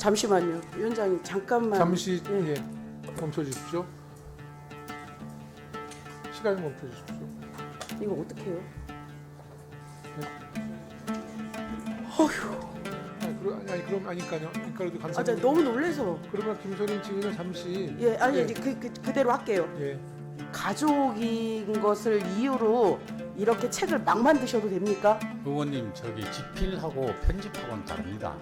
잠시만요. 위원장님 잠깐만. 잠시 멈춰 주십시오. 시간을 멈춰 주십시오. 이거 어떻게 해요? 아니까요. 그래도 아, 간사님. 저 너무 놀래서. 그러면 김선인 증인을 잠시. 예, 아니 이제 그대로 할게요. 예. 가족인 것을 이유로 이렇게 책을 막 만드셔도 됩니까? 의원님 저기 집필하고 편집하고는 다릅니다.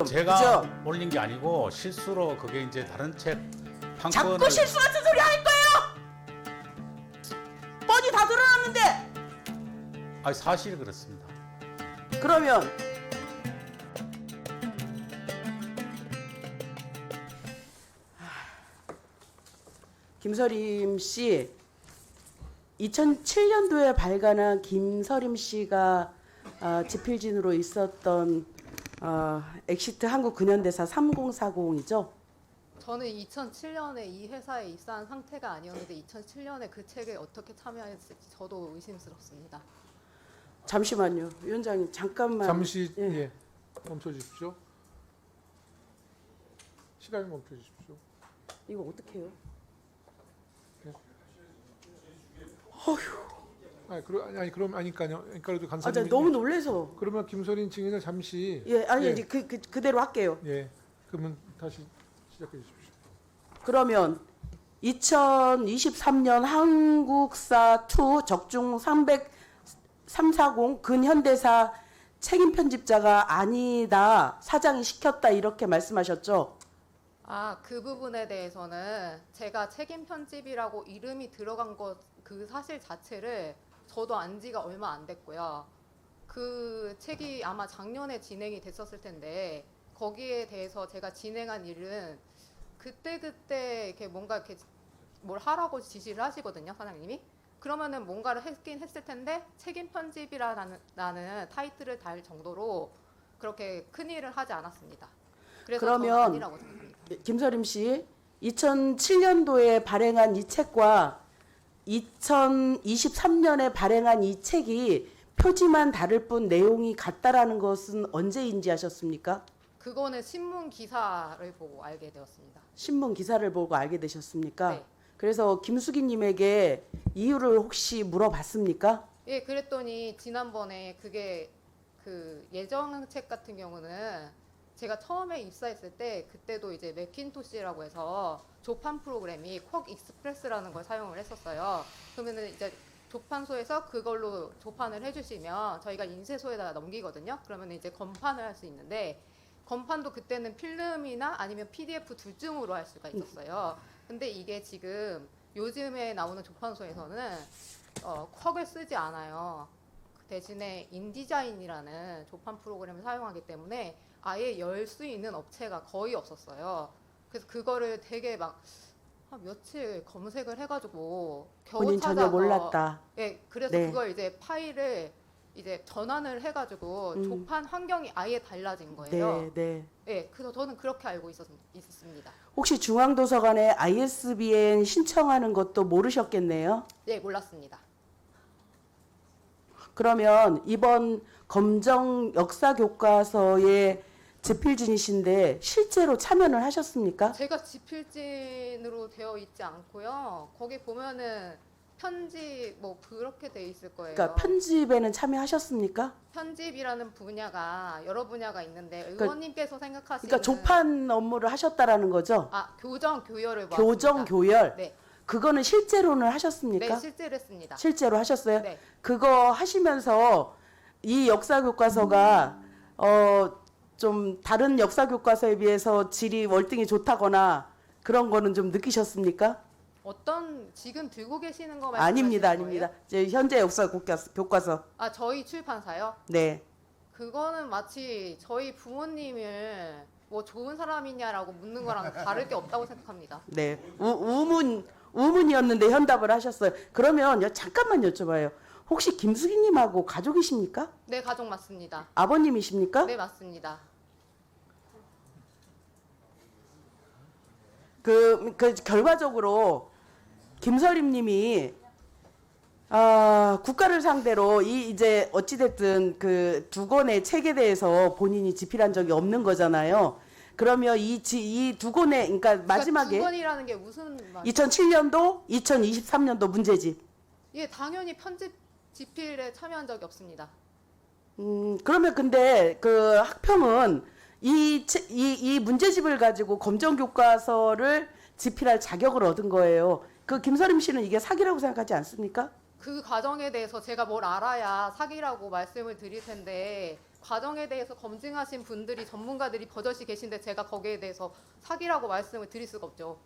제가 그죠? 올린 게 아니고 실수로 그게 이제 다른 책 한 자꾸 권을 실수 같은 소리 할 거예요. 뻔히 다 드러났는데. 아니 사실이 그렇습니다. 그러면 김서림 씨 2007년도에 발간한 김서림 씨가 집필진으로 있었던 엑시트 한국 근현대사 3040이죠. 저는 2007년에 이 회사에 입사한 상태가 아니었는데 2007년에 그 책에 어떻게 참여했을지 저도 의심스럽습니다. 잠시만요. 위원장님 잠깐만. 잠시 예. 멈춰 주십시오. 시간을 멈춰 주십시오. 이거 어떻게 해요? 아니까요. 그래도 아, 간사님. 저 너무 놀래서. 그러면 김선인 증인을 잠시. 예, 아니 이제 그대로 할게요. 예. 그러면 다시 시작해 주십시오. 그러면 2023년 한국사 2 적중 340 근현대사 책임 편집자가 아니다. 사장이 시켰다 이렇게 말씀하셨죠. 그 부분에 대해서는 제가 책임 편집이라고 이름이 들어간 것 그 사실 자체를 저도 안 지가 얼마 안 됐고요. 그 책이 아마 작년에 진행이 됐었을 텐데 거기에 대해서 제가 진행한 일은 그때 이렇게 뭔가 이렇게 뭘 하라고 지시를 하시거든요, 사장님이. 그러면은 뭔가를 했긴 했을 텐데 책임 편집이라는 타이틀을 달 정도로 그렇게 큰 일을 하지 않았습니다. 그래서 저는 그러면 아니라고 생각합니다. 김서림 씨 2007년도에 발행한 이 책과 2023년에 발행한 이 책이 표지만 다를 뿐 내용이 같다라는 것은 언제 인지하셨습니까? 그거는 신문 기사를 보고 알게 되었습니다. 신문 기사를 보고 알게 되셨습니까? 네. 그래서 김수기님에게 이유를 혹시 물어봤습니까? 예, 그랬더니 지난번에 그게 그 예정책 같은 경우는 제가 처음에 입사했을 때 그때도 이제 맥킨토시라고 해서 조판 프로그램이 쿼크 익스프레스라는 걸 사용을 했었어요. 그러면은 이제 조판소에서 그걸로 조판을 해주시면 저희가 인쇄소에다가 넘기거든요. 그러면 이제 검판을 할 수 있는데 검판도 그때는 필름이나 아니면 PDF 둘 중으로 할 수가 있었어요. 근데 이게 지금 요즘에 나오는 조판소에서는 쿼크를 쓰지 않아요. 대신에 인디자인이라는 조판 프로그램을 사용하기 때문에 아예 열 수 있는 업체가 거의 없었어요. 그래서 그거를 되게 막 며칠 검색을 해가지고 겨우 본인 전혀 찾아서 몰랐다. 예, 그래서 네. 그걸 이제 파일을 이제 전환을 해가지고 조판 환경이 아예 달라진 거예요. 네. 예, 그래서 저는 그렇게 알고 있었습니다. 혹시 중앙도서관에 ISBN 신청하는 것도 모르셨겠네요. 네, 몰랐습니다. 그러면 이번 검정 역사 교과서의 집필진이신데 실제로 참여를 하셨습니까? 제가 집필진으로 되어 있지 않고요. 거기 보면은 편집 뭐 그렇게 돼 있을 거예요. 그러니까 편집에는 참여하셨습니까? 편집이라는 분야가 여러 분야가 있는데 그러니까- 의원님께서 생각하시는 그러니까 조판 업무를 하셨다라는 거죠. 교정 교열을 교정 보았습니다. 교열. 네, 그거는 실제로는 하셨습니까? 네 실제로 했습니다. 실제로 하셨어요? 네, 그거 하시면서 이 역사 교과서가 좀 다른 역사 교과서에 비해서 질이 월등히 좋다거나 그런 거는 좀 느끼셨습니까? 어떤 지금 들고 계시는 거 아닙니다, 말씀하시는 아닙니다. 거예요? 이제 현재 역사 교과서. 저희 출판사요? 네. 그거는 마치 저희 부모님을 뭐 좋은 사람이냐라고 묻는 거랑 다를 게 없다고 생각합니다. 네. 우문이었는데 현답을 하셨어요. 그러면 잠깐만 여쭤봐요. 혹시 김수기님하고 가족이십니까? 네, 가족 맞습니다. 아버님이십니까? 네, 맞습니다. 그 결과적으로 김서림님이 국가를 상대로 이제 어찌됐든 그 두 권의 책에 대해서 본인이 집필한 적이 없는 거잖아요. 그러면 이 두 권의, 그러니까 마지막에 두 권이라는 게 무슨 말? 2007년도, 2023년도 문제집. 예, 당연히 편집 집필에 참여한 적이 없습니다. 그러면 근데 그 학평은 이 문제집을 가지고 검정 교과서를 집필할 자격을 얻은 거예요. 그 김서림 씨는 이게 사기라고 생각하지 않습니까? 그 과정에 대해서 제가 뭘 알아야 사기라고 말씀을 드릴 텐데 과정에 대해서 검증하신 분들이 전문가들이 버젓이 계신데 제가 거기에 대해서 사기라고 말씀을 드릴 수가 없죠.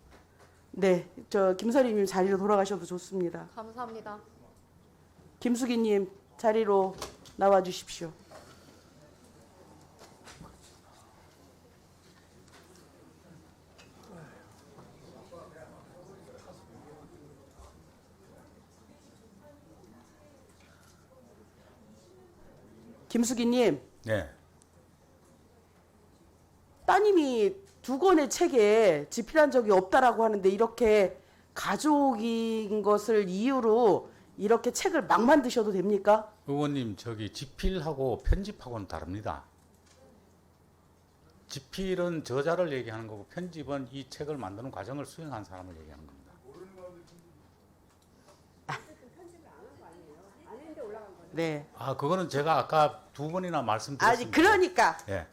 네, 저 김서림님 자리로 돌아가셔도 좋습니다. 감사합니다. 김수기님 자리로 나와 주십시오. 김수기님, 네. 따님이 두 권의 책에 집필한 적이 없다라고 하는데 이렇게 가족인 것을 이유로 이렇게 책을 막 만드셔도 됩니까? 의원님 저기 집필하고 편집하고는 다릅니다. 집필은 저자를 얘기하는 거고 편집은 이 책을 만드는 과정을 수행한 사람을 얘기하는 겁니다. 네. 그거는 제가 아까 두 번이나 말씀드렸습니다. 아니 그러니까 예.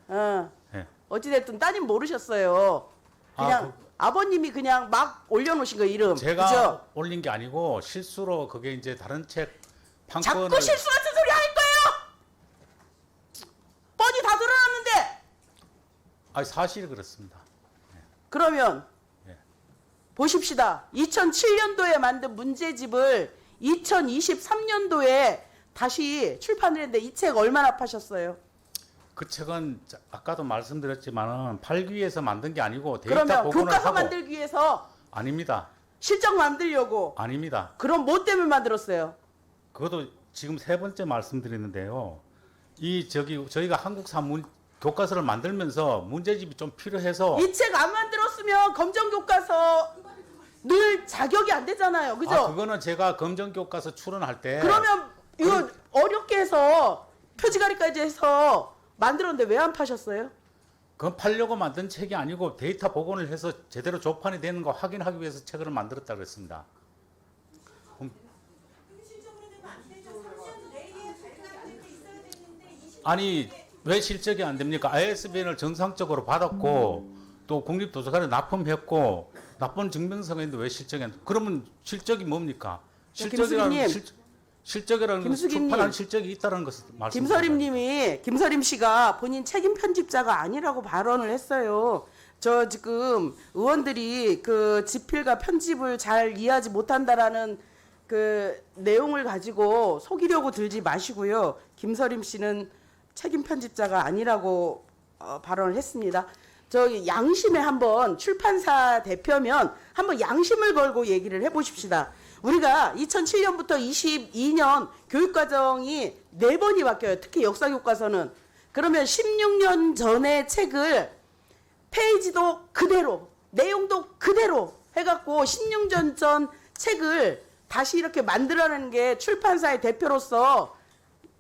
예. 어찌됐든 따님 모르셨어요. 그냥 아버님이 그냥 막 올려놓으신 거 이름. 제가 그죠? 올린 게 아니고 실수로 그게 이제 다른 책 자꾸 판권을 실수 같은 소리 할 거예요. 뻔히 다 드러났는데. 사실이 그렇습니다. 그러면 예. 보십시다. 2007년도에 만든 문제집을 2023년도에 다시 출판을 했는데 이 책 얼마나 파셨어요? 그 책은 아까도 말씀드렸지만은 팔기 위해서 만든 게 아니고 데이터 그러면 복원을 교과서 하고 만들기 위해서 아닙니다. 실적 만들려고. 아닙니다. 그럼 뭐 때문에 만들었어요? 그것도 지금 세 번째 말씀드리는데요. 저희가 한국사 교과서를 만들면서 문제집이 좀 필요해서 이 책 안 만들었으면 검정 교과서 늘 자격이 안 되잖아요. 그죠? 그거는 제가 검정 교과서 출원할 때 그러면 이거 어렵게 해서 표지가리까지 해서 만들었는데 왜 안 파셨어요? 그건 팔려고 만든 책이 아니고 데이터 복원을 해서 제대로 조판이 되는 거 확인하기 위해서 책을 만들었다고 그랬습니다. 아니 왜 실적이 안 됩니까? ISBN을 정상적으로 받았고 또 국립도서관에 납품했고 납품 증명서가 있는데 왜 실적이 안 돼? 그러면 실적이 뭡니까? 실적이라는 실적이라는 것은 김수기님. 출판한 실적이 있다는 것을 말씀드립니다. 김서림 씨가 본인 책임 편집자가 아니라고 발언을 했어요. 저 지금 의원들이 그 집필과 편집을 잘 이해하지 못한다라는 그 내용을 가지고 속이려고 들지 마시고요. 김서림 씨는 책임 편집자가 아니라고 발언을 했습니다. 저기 양심에 한번 출판사 대표면 한번 양심을 걸고 얘기를 해보십시다. 우리가 2007년부터 22년 교육과정이 4번이 바뀌어요. 특히 역사교과서는. 그러면 16년 전의 책을 페이지도 그대로, 내용도 그대로 해갖고 16년 전 책을 다시 이렇게 만들어내는 게 출판사의 대표로서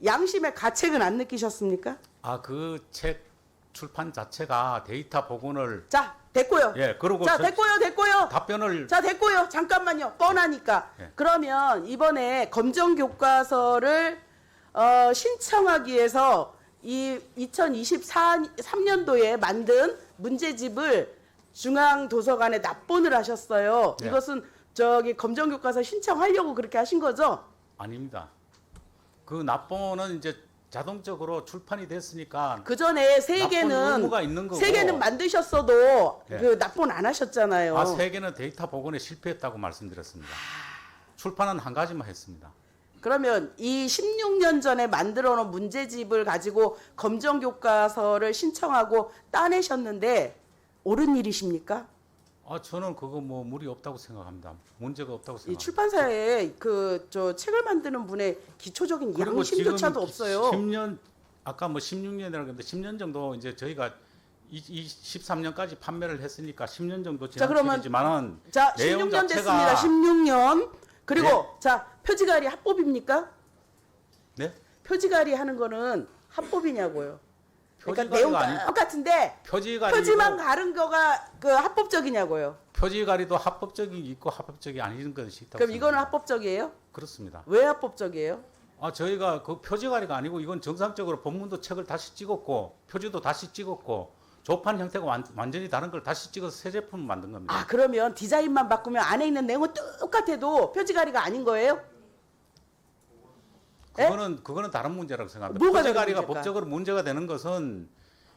양심의 가책은 안 느끼셨습니까? 그 책 출판 자체가 데이터 복원을 자, 됐고요. 그러고 자, 됐고요. 답변을 자, 됐고요. 잠깐만요. 뻔하니까. 예. 그러면 이번에 검정 교과서를 신청하기 위해서 이 2023년도에 만든 문제집을 중앙도서관에 납본을 하셨어요. 네. 이것은 저기 검정 교과서 신청하려고 그렇게 하신 거죠? 아닙니다. 그 납본은 이제 자동적으로 출판이 됐으니까 그 전에 세 납본 개는 의무가 있는 거고. 세 개는 만드셨어도 네. 그 납본 안 하셨잖아요. 세 개는 데이터 복원에 실패했다고 말씀드렸습니다. 출판은 한 가지만 했습니다. 그러면 이 16년 전에 만들어 놓은 문제집을 가지고 검정 교과서를 신청하고 따내셨는데 옳은 일이십니까? 저는 그거 뭐 무리 없다고 생각합니다. 문제가 없다고 이 생각합니다. 출판사에 그 저 책을 만드는 분의 기초적인 그리고 양심조차도 지금 없어요. 10년 아까 뭐 16년이라고 했는데 10년 정도 이제 저희가 13년까지 판매를 했으니까 10년 정도 자, 지난 그러면 책이지만은 자, 내용 16년 자체가- 됐습니다. 16년. 그리고 네. 자 표지가리 합법입니까? 네? 표지가리 하는 거는 합법이냐고요. 그러니까 표지가리가 내용 아니- 똑같은데 표지가리도 표지만 가른 거가 그 합법적이냐고요. 표지가리도 합법적이 있고 합법적이 아닌 것이 있다고 그럼 이거는 생각합니다. 합법적이에요? 그렇습니다. 왜 합법적이에요? 저희가 그 표지가리가 아니고 이건 정상적으로 본문도 책을 다시 찍었고 표지도 다시 찍었고 조판 형태가 완전히 다른 걸 다시 찍어서 새 제품을 만든 겁니다. 아 그러면 디자인만 바꾸면 안에 있는 내용은 똑같아도 표지가리가 아닌 거예요? 예? 그거는 다른 문제라고 생각합니다. 뭐가 다른 표지가리가 문제일까? 법적으로 문제가 되는 것은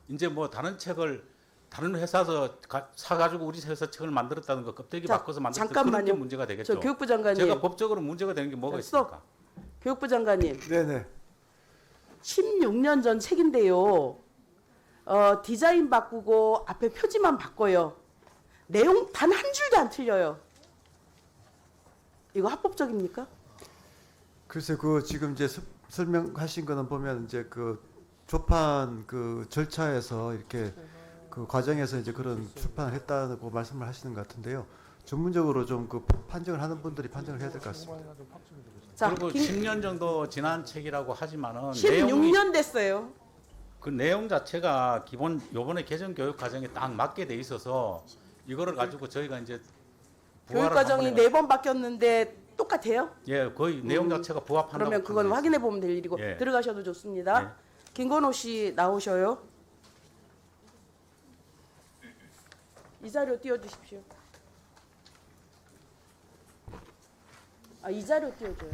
이제 뭐 다른 책을 다른 회사에서 사가지고 우리 회사 책을 만들었다는 거 껍데기 자, 바꿔서 만들었다 잠깐만요. 그런 게 문제가 되겠죠. 저 교육부 장관님, 제가 법적으로 문제가 되는 게 뭐가 됐어. 있습니까? 교육부 장관님, 네네. 16년 전 책인데요. 디자인 바꾸고 앞에 표지만 바꿔요. 내용 단 한 줄도 안 틀려요. 이거 합법적입니까? 글쎄 그 지금 이제 설명하신 거는 보면 이제 그 조판 그 절차에서 이렇게 그 과정에서 이제 그런 출판을 했다고 말씀을 하시는 것 같은데요. 전문적으로 좀 그 판정을 하는 분들이 판정을 해야 될 것 같습니다. 자, 그리고 10년 정도 지난 책이라고 하지만은 16년 됐어요. 그 내용 자체가 기본 요번에 개정 교육 과정에 딱 맞게 돼 있어서 이거를 가지고 저희가 이제 교육 부활을 과정이 한번 4번 바뀌었는데 똑같아요? 예, 거의 내용 자체가 부합한다고. 그러면 그건 판단했습니다. 확인해 보면 될 일이고 예. 들어가셔도 좋습니다. 예. 김건호 씨 나오셔요. 이 자료 띄워주십시오. 이 자료 띄워줘요.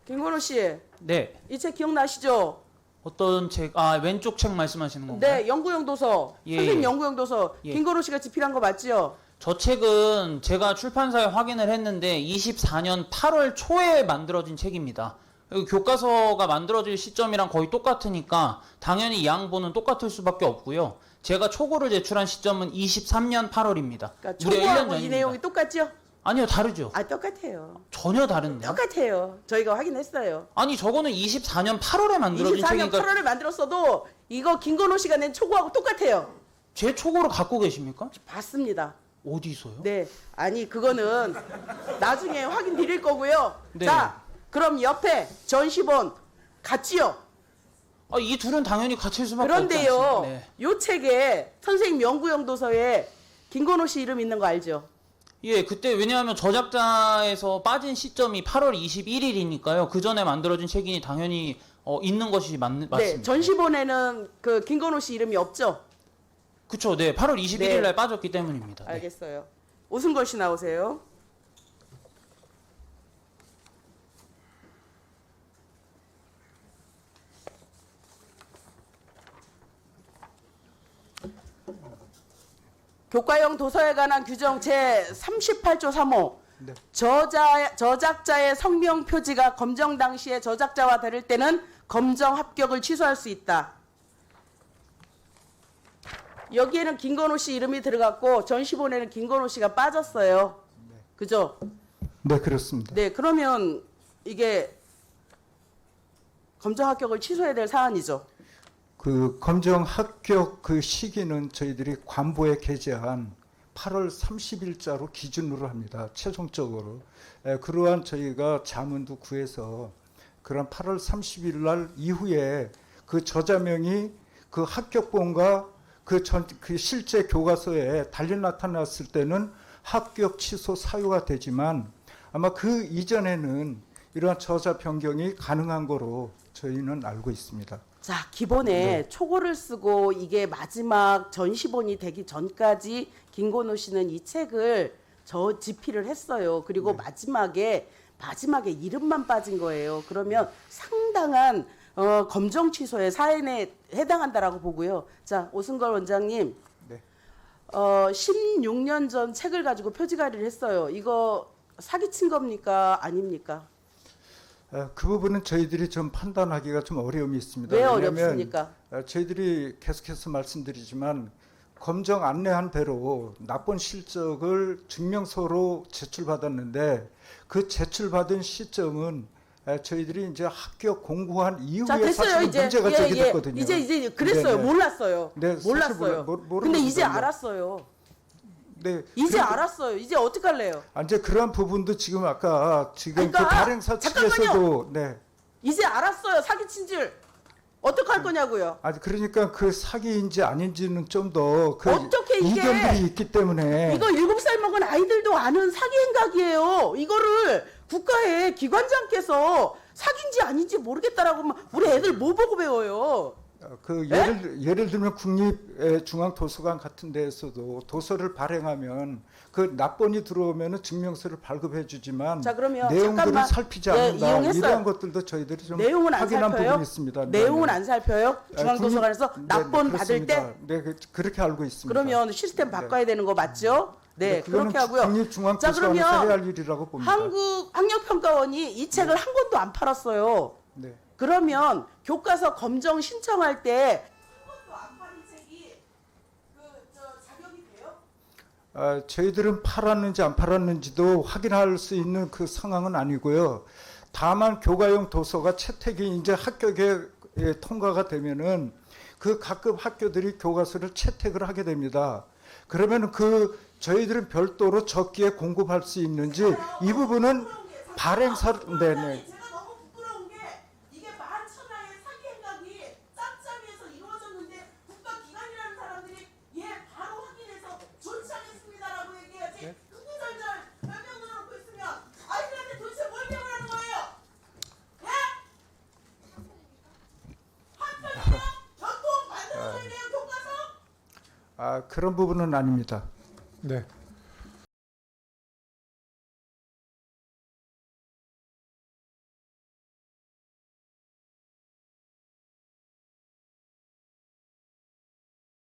김건호 씨, 네. 이 책 기억나시죠? 어떤 책? 아, 왼쪽 책 말씀하시는 건가요? 네, 연구용 도서. 예, 선생님 예. 연구용 도서. 예. 김건호 씨가 집필한 거 맞지요? 저 책은 제가 출판사에 확인을 했는데 24년 8월 초에 만들어진 책입니다. 그리고 교과서가 만들어질 시점이랑 거의 똑같으니까 당연히 이 양보는 똑같을 수밖에 없고요. 제가 초고를 제출한 시점은 23년 8월입니다. 그러니까 무려 1년 초고하고 이 전입니다. 내용이 똑같죠? 아니요, 다르죠. 똑같아요. 전혀 다른데요. 똑같아요. 저희가 확인했어요. 아니, 저거는 24년 8월에 만들어진 24년 책이니까 8월에 만들었어도 이거 김건호 씨가 낸 초고하고 똑같아요. 제 초고를 갖고 계십니까? 봤습니다. 어디서요? 네. 아니 그거는 나중에 확인 드릴 거고요. 네. 자, 그럼 옆에 전시본 같지요? 아, 이 둘은 당연히 같을 수밖에 없지 그런데요. 않습니까? 네. 요 책에 선생님 연구용 도서에 김건호 씨 이름 있는 거 알죠? 예, 그때 왜냐하면 저작자에서 빠진 시점이 8월 21일이니까요. 그 전에 만들어진 책이니 당연히 있는 것이 맞습니다. 네. 전시본에는 그 김건호 씨 이름이 없죠? 그쵸, 네. 8월 21일 네. 날 빠졌기 때문입니다. 네. 알겠어요. 오승걸 씨 나오세요. 교과용 도서에 관한 규정 제 38조 3호. 네. 저작자의 성명 표지가 검정 당시에 저작자와 다를 때는 검정 합격을 취소할 수 있다. 여기에는 김건호 씨 이름이 들어갔고 전시본에는 김건호 씨가 빠졌어요. 그죠? 네, 그렇습니다. 네, 그러면 이게 검정 합격을 취소해야 될 사안이죠. 그 검정 합격 그 시기는 저희들이 관보에 게재한 8월 30일자로 기준으로 합니다. 최종적으로. 그러한 저희가 자문도 구해서 그런 8월 30일 날 이후에 그 저자명이 그 합격본과 그 실제 교과서에 달리 나타났을 때는 합격 취소 사유가 되지만 아마 그 이전에는 이러한 저자 변경이 가능한 거로 저희는 알고 있습니다. 자, 기본에 초고를 쓰고 이게 마지막 전시본이 되기 전까지 김건호 씨는 이 책을 집필을 했어요. 그리고 마지막에 이름만 빠진 거예요. 그러면 상당한 검정 취소의 사연에 해당한다라고 보고요. 자, 오승걸 원장님. 네. 16년 전 책을 가지고 표지가리를 했어요. 이거 사기친 겁니까? 아닙니까? 그 부분은 저희들이 좀 판단하기가 좀 어려움이 있습니다. 왜 왜냐하면 어렵습니까? 저희들이 계속해서 말씀드리지만 검정 안내한 대로 납본 실적을 증명서로 제출받았는데 그 제출받은 시점은 저희들이 이제 합격 공고한 자, 이후에 됐어요. 사실 이제 문제가 제기됐거든요. 이제 그랬어요. 네, 네. 몰랐어요. 네, 사실 몰랐어요. 모르는 근데 이제 거죠. 알았어요. 네. 이제 알았어요. 이제 어떡할래요? 이제 그러한 부분도 지금 아까 지금 그러니까 그 발행사 측에서도 네. 이제 알았어요. 사기친 줄. 어떡할 거냐고요? 그러니까 그 사기인지 아닌지는 좀 더 그 어떻게 이게- 이견들이 있기 때문에 이거 7살 먹은 아이들도 아는 사기 행각이에요. 이거를 국가의 기관장께서 사기인지 아닌지 모르겠다라고 하면 우리 애들 뭐 보고 배워요? 그 네? 예를 들면 국립중앙도서관 같은 데에서도 도서를 발행하면 그 납본이 들어오면은 증명서를 발급해 주지만 자, 그러면 내용들을 잠깐만. 살피지 예, 않는다. 이용했어요. 이러한 것들도 저희들이 좀 내용은 안 확인한 살펴요? 부분이 있습니다. 내용은 네, 안 살펴요? 네. 중앙도서관에서 국립- 납본 네, 받을 때? 그렇습니다. 네, 그렇게 알고 있습니다. 그러면 시스템 바꿔야 되는 거 맞죠? 네, 그거는 그렇게 하고요. 자, 국립중앙도서관에서 그러면 해야 할 일이라고 봅니다. 한국학력평가원이 이 책을 한 권도 안 팔았어요. 네. 그러면 교과서 검정 신청할 때 한 권도 안 팔은 책이 자격이 돼요? 저희들은 팔았는지 안 팔았는지도 확인할 수 있는 그 상황은 아니고요. 다만 교과용 도서가 채택이 이제 합격에 통과가 되면은 그 각급 학교들이 교과서를 채택을 하게 됩니다. 그러면 그 저희들은 별도로 적기에 공급할 수 있는지 이 부분은 발행사 네네. 제가 너무 부끄러운 게 이게 만천하의 사기 행각이 짬짬이에서 이루어졌는데 국가기관이라는 사람들이 바로 확인해서 존치하겠습니다라고 얘기해야지 흥미절절 별명 넣어놓고 있으면 아이들한테 도대체 뭘 배우라는 거예요? 예? 한편이요? 전통 만들어줘야 돼요 교과서? 그런 부분은 아닙니다. 네.